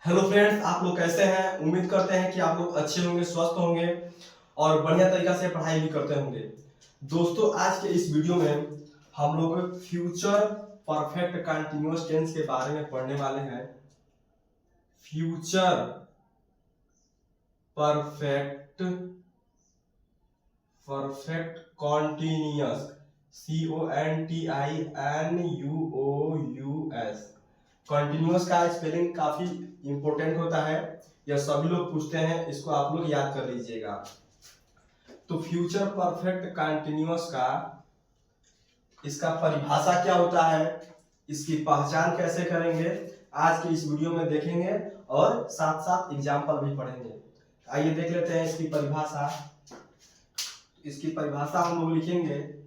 Hello friends, आप लोग कैसे हैं। उम्मीद करते हैं कि आप लोग अच्छे होंगे, स्वस्थ होंगे और बढ़िया तरीका से पढ़ाई भी करते होंगे। दोस्तों, आज के इस वीडियो में हम लोग फ्यूचर परफेक्ट कंटीन्यूअस टेंस के बारे में पढ़ने वाले हैं। Future perfect continuous CONTINUOUS। Continuous का स्पेलिंग काफी इंपॉर्टेंट होता है, यह सभी लोग पूछते हैं, इसको आप लोग याद कर लीजिएगा। तो फ्यूचर परफेक्ट कंटिन्यूअस का इसका परिभाषा क्या होता है, इसकी पहचान कैसे करेंगे, आज के इस वीडियो में देखेंगे और साथ साथ एग्जाम्पल भी पढ़ेंगे। आइए देख लेते हैं इसकी परिभाषा। इसकी परिभाषा हम लोग लिखेंगे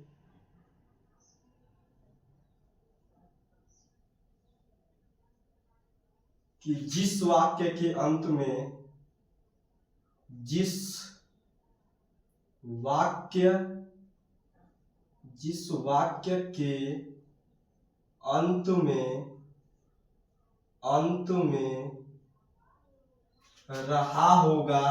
कि जिस वाक्य के अंत में जिस वाक्य के अंत में रहा होगा,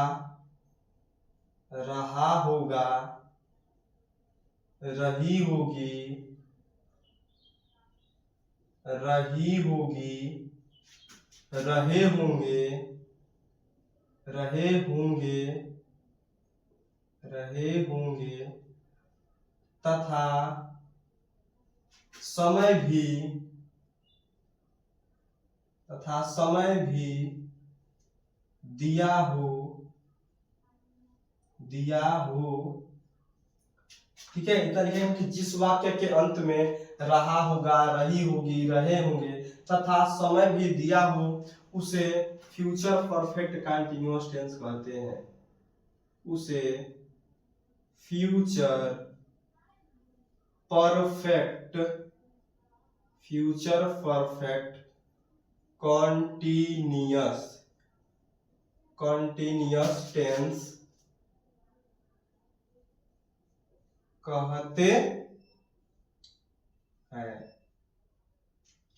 रही होगी, रहे होंगे तथा समय भी दिया हो। ठीक है, इतना लिखेंगे कि जिस वाक्य के अंत में रहा होगा, रही होगी, रहे होंगे तथा समय भी दिया हो, उसे फ्यूचर परफेक्ट कंटीन्यूअस टेंस कहते हैं। उसे फ्यूचर परफेक्ट कॉन्टिन्यूअस टेंस कहते हैं।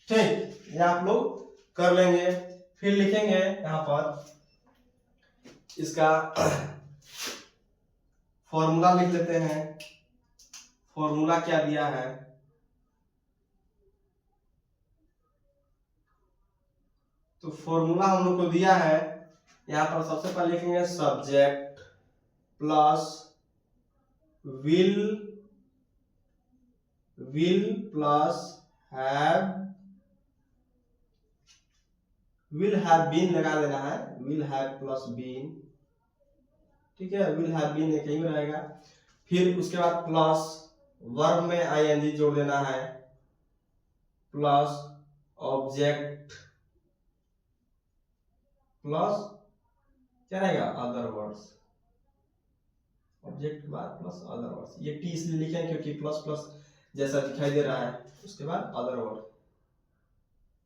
ठीक, ये आप लोग कर लेंगे। फिर लिखेंगे यहां पर इसका फॉर्मूला लिख लेते हैं। फॉर्मूला क्या दिया है, तो फॉर्मूला हम लोग को दिया है यहाँ पर। सबसे पहले लिखेंगे subject plus will plus have been लगा देना है। विल हैव प्लस बीन, ठीक है, विल हैव बीन एक ही में रहेगा। फिर उसके बाद प्लस वर्ब में आईएनजी जोड़ देना है, प्लस ऑब्जेक्ट प्लस क्या रहेगा, अदर वर्ड्स। ऑब्जेक्ट के बाद प्लस अदर वर्ड्स, ये टी इसलिए लिखे क्योंकि प्लस प्लस जैसा दिखाई दे रहा है। उसके बाद अदर वर्ड,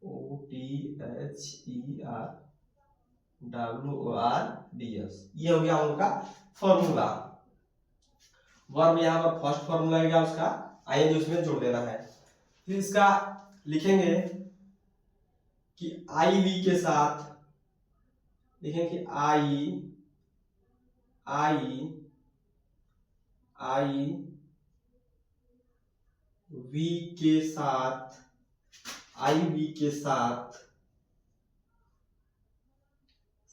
OTHERWORDS, ये हो गया उनका फॉर्मूला। वर्ब यहाँ पर फर्स्ट फॉर्मूला हो गया उसका, आईएनजी उसमें जोड़ देना है। फिर इसका लिखेंगे कि आईवी के साथ लिखें कि आई वी के साथ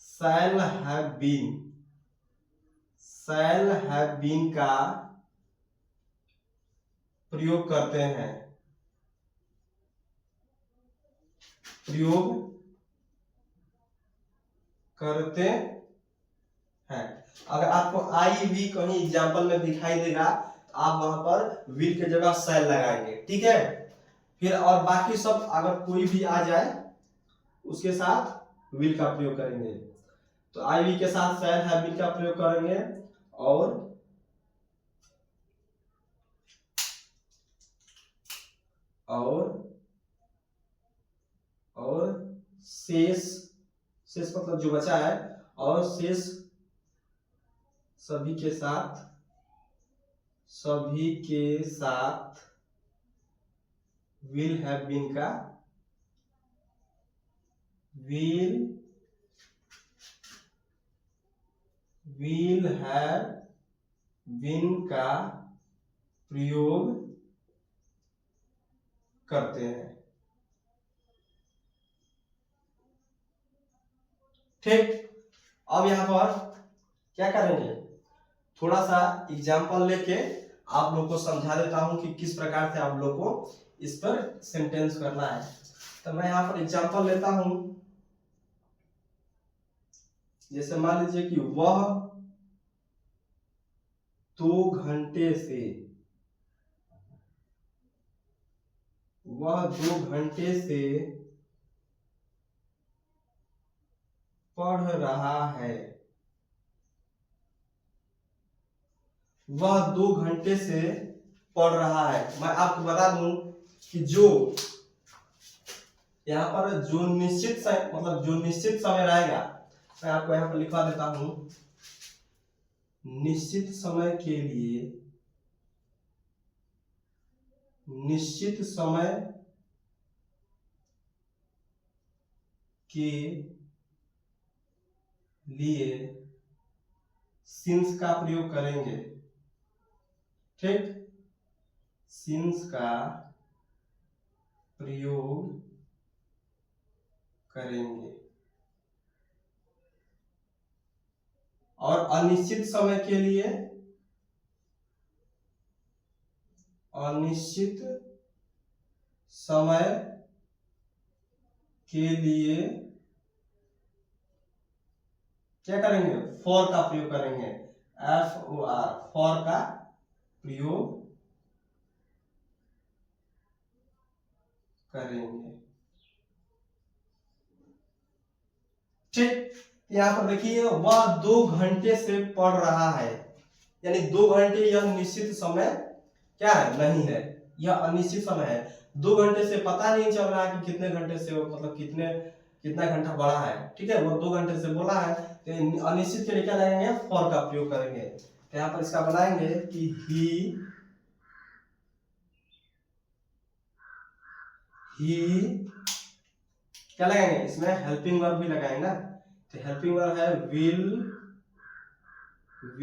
शैल हैव बीन का प्रयोग करते हैं। अगर आपको आई वी कहीं एग्जाम्पल में दिखाई देगा तो आप वहां पर विल के जगह शैल लगाएंगे, ठीक है। फिर और बाकी सब अगर कोई भी आ जाए उसके साथ विल का प्रयोग करेंगे। तो आई वी के साथ शैल हैव बीन का प्रयोग करेंगे और शेष मतलब जो बचा है, और शेष सभी के साथ विल हैव बीन का will have been का प्रयोग करते हैं। ठीक, अब यहां पर क्या करेंगे, थोड़ा सा एग्जाम्पल लेके आप लोग को समझा देता हूं कि किस प्रकार से आप लोग को इस पर सेंटेंस करना है। तो मैं यहां पर एग्जाम्पल लेता हूं, जैसे मान लीजिए कि वह 2 घंटे से, वह 2 घंटे से पढ़ रहा है। वह 2 घंटे से पढ़ रहा है। मैं आपको बता दूं कि जो यहाँ पर जो निश्चित समय, मतलब जो निश्चित समय रहेगा, मैं आपको यहाँ पर लिखवा देता हूं, निश्चित समय के लिए, निश्चित समय के लिए सिंस का प्रयोग करेंगे। ठीक, सिंस का प्रयोग करेंगे। और अनिश्चित समय के लिए, अनिश्चित समय के लिए क्या करेंगे, फॉर का प्रयोग करेंगे। FOR, फॉर का प्रयोग करेंगे। ठीक, यहाँ पर देखिए वह 2 घंटे से पढ़ रहा है, यानी 2 घंटे यह निश्चित समय क्या है, नहीं है, यह अनिश्चित समय है। 2 घंटे से पता नहीं चल रहा है कि कितने घंटे से, मतलब कितना घंटा बढ़ा है। ठीक है, वो 2 घंटे से बोला है, तो अनिश्चित के लिए क्या लगाएंगे, फॉर का प्रयोग करेंगे। तो यहाँ पर इसका बनाएंगे कि ही क्या लगाएंगे, इसमें हेल्पिंग वर्ब भी लगाएंगे ना। तो हेल्पिंग वर्ब है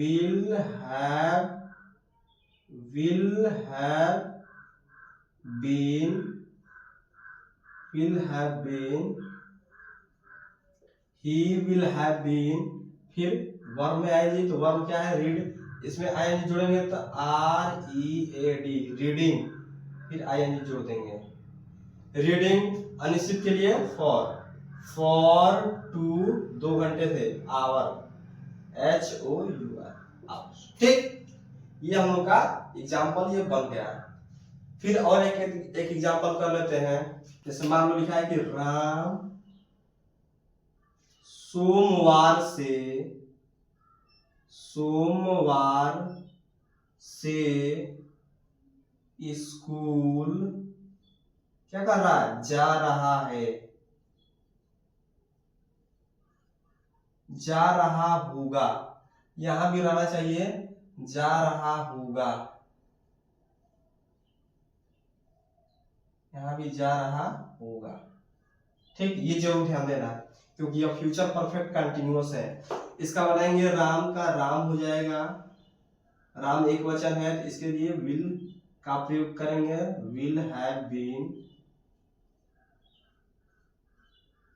will have been, he will have been, फिर वर्ब में आएगी, तो वर्ब क्या है, रीड, इसमें आईएनजी जोड़ेंगे तो READ, रीडिंग, फिर आईएनजी जोड़ देंगे। रीडिंग अनिश्चित के लिए फॉर 2 घंटे से, आवर, HOUR, ठीक, ये हम लोग का एग्जाम्पल ये बन गया। फिर और एक एग्जाम्पल कर लेते हैं। जैसे मान लो लिखा है कि राम सोमवार से स्कूल क्या कर रहा है, जा रहा है, जा रहा होगा, यहां भी रहना चाहिए, जा रहा होगा, यहां भी जा रहा होगा। ठीक, ये जरूर ध्यान देना है क्योंकि यह फ्यूचर परफेक्ट कंटिन्यूअस है। इसका बनाएंगे, राम का राम हो जाएगा, राम एक वचन है तो इसके लिए विल का प्रयोग करेंगे, विल हैव बीन।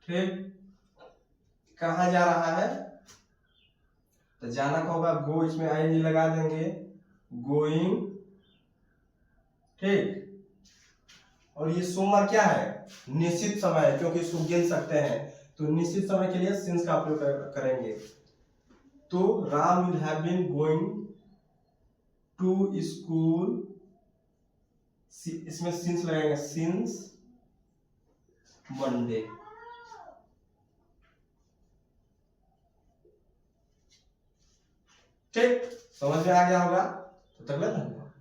ठीक, कहा जा रहा है, तो जाना का होगा गो, इसमें आईएनजी लगा देंगे, गोइंग। ठीक, और ये सोमवार क्या है, निश्चित समय है क्योंकि इसको गिन सकते हैं, तो निश्चित समय के लिए सिंस का प्रयोग करेंगे। तो Ram will have been going to school, इसमें सिंस लगाएंगे, सिंस मंडे। ठीक, समझ में आ गया होगा, तो तक धन्यवाद।